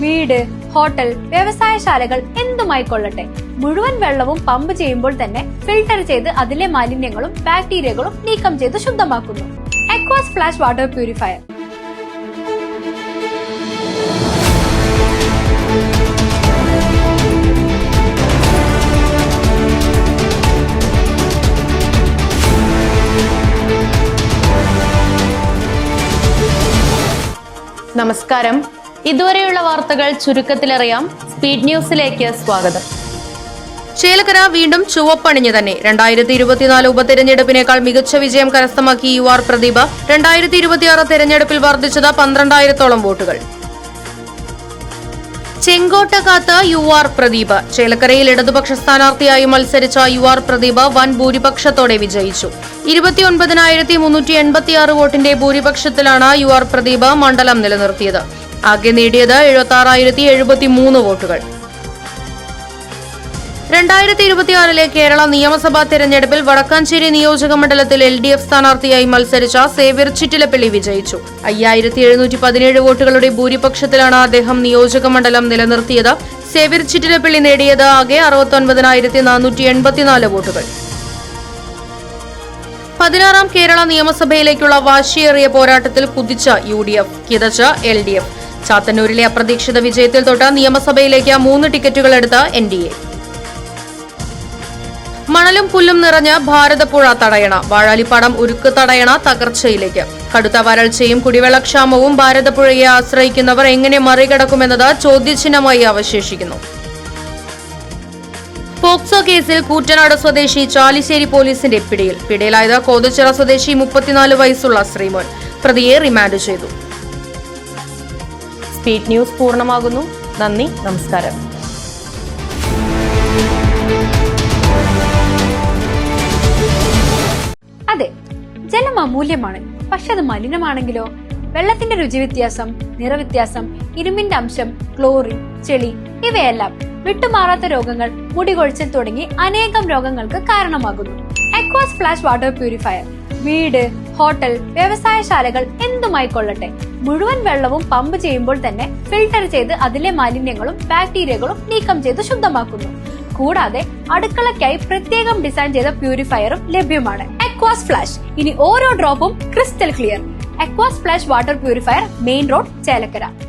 വീട്, ഹോട്ടൽ, വ്യവസായശാലകൾ എന്തുമായിക്കൊള്ളട്ടെ, മുഴുവൻ വെള്ളവും പമ്പ് ചെയ്യുമ്പോൾ തന്നെ ഫിൽട്ടർ ചെയ്ത് അതിലെ മാലിന്യങ്ങളും ബാക്ടീരിയകളും നീക്കം ചെയ്ത് ശുദ്ധമാക്കുന്നു. അക്വാസ് ഫ്ലാഷ് വാട്ടർ പ്യൂരിഫയർ. നമസ്കാരം. ഇതുവരെയുള്ള വാർത്തകൾ ചുരുക്കത്തിലറിയാം. സ്പീഡ് ന്യൂസിലേക്ക് സ്വാഗതം. ചേലക്കര വീണ്ടും ചുവപ്പണിഞ്ഞു തന്നെ. 2024 ഉപതെരഞ്ഞെടുപ്പിനേക്കാൾ മികച്ച വിജയം കരസ്ഥമാക്കി UR പ്രദീപ്. 2026 തെരഞ്ഞെടുപ്പിൽ വർദ്ധിച്ചത് 12,000-ഓളം വോട്ടുകൾ. ചെങ്കോട്ട കാത്ത് UR പ്രദീപ്. ചേലക്കരയിൽ ഇടതുപക്ഷ സ്ഥാനാർത്ഥിയായി മത്സരിച്ച UR പ്രദീപ് വൻ ഭൂരിപക്ഷത്തോടെ വിജയിച്ചു. 29,386 വോട്ടിന്റെ ഭൂരിപക്ഷത്തിലാണ് UR പ്രദീപ് മണ്ഡലം നിലനിർത്തിയത്. ആകെ നേടിയത് 76,073 വോട്ടുകൾ. 2026 കേരള നിയമസഭാ തെരഞ്ഞെടുപ്പിൽ വടക്കാഞ്ചേരി നിയോജക മണ്ഡലത്തിൽ LDF സ്ഥാനാർത്ഥിയായി മത്സരിച്ച സേവ്യർ ചിറ്റിലപ്പള്ളി വിജയിച്ചു. 5,717 വോട്ടുകളുടെ ഭൂരിപക്ഷത്തിലാണ് അദ്ദേഹം നിയോജക മണ്ഡലം നിലനിർത്തിയത്. സേവ്യർ ചിറ്റിലപ്പള്ളി നേടിയത് ആകെ 69,484 വോട്ടുകൾ. 16ാം കേരള നിയമസഭയിലേക്കുള്ള വാശിയേറിയ പോരാട്ടത്തിൽ കുതിച്ച UDF, കിതച്ച LDF. ചാത്തന്നൂരിലെ അപ്രതീക്ഷിത വിജയത്തിൽ തൊട്ട് നിയമസഭയിലേക്ക് 3 ടിക്കറ്റുകൾ എടുത്ത NDA. മണലും പുല്ലും നിറഞ്ഞ് ഭാരതപ്പുഴ തടയണ. വാഴാലിപ്പാടം ഉരുക്ക് തടയണ തകർച്ചയിലേക്ക്. കടുത്ത വരൾച്ചയും കുടിവെള്ളക്ഷാമവും ഭാരതപ്പുഴയെ ആശ്രയിക്കുന്നവർ എങ്ങനെ മറികടക്കുമെന്നത് ചോദ്യചിഹ്നമായി അവശേഷിക്കുന്നു. പോക്സോ കേസിൽ കൂറ്റനാട് സ്വദേശി ചാലിശ്ശേരി പോലീസിന്റെ പിടിയിൽ. പിടിയിലായത് കോതച്ചിറ സ്വദേശി 34 വയസ്സുള്ള ശ്രീമോൻ. പ്രതിയെ റിമാൻഡ് ചെയ്തു. സ്പീഡ് ന്യൂസ് പൂർണ്ണമാകുന്നു. നന്ദി, നമസ്കാരം. അതെ, ജലം അമൂല്യമാണ്. പക്ഷെ അത് മലിനമാണെങ്കിലോ? വെള്ളത്തിന്റെ രുചി വ്യത്യാസം, നിറവ്യത്യാസം, ഇരുമ്പിന്റെ അംശം, ക്ലോറിൻ, ചെളി ഇവയെല്ലാം വിട്ടുമാറാത്ത രോഗങ്ങൾ, മുടികൊഴിച്ചിൽ തുടങ്ങി അനേകം രോഗങ്ങൾക്ക് കാരണമാകുന്നു. അക്വാസ് ഫ്ലാഷ് വാട്ടർ പ്യൂരിഫയർ. വീട്, ഹോട്ടൽ, വ്യവസായശാലകൾ എന്തുമായിക്കൊള്ളട്ടെ, മുഴുവൻ വെള്ളവും പമ്പ് ചെയ്യുമ്പോൾ തന്നെ ഫിൽട്ടർ ചെയ്ത് അതിലെ മാലിന്യങ്ങളും ബാക്ടീരിയകളും നീക്കം ചെയ്ത് ശുദ്ധമാക്കുന്നു. കൂടാതെ അടുക്കളയ്ക്കായി പ്രത്യേകം ഡിസൈൻ ചെയ്ത പ്യൂരിഫയറും ലഭ്യമാണ്. Aquas flash. ഇനി ഓരോ ഡ്രോപ്പും crystal clear. Aquas flash water purifier, main road, Chelakkara.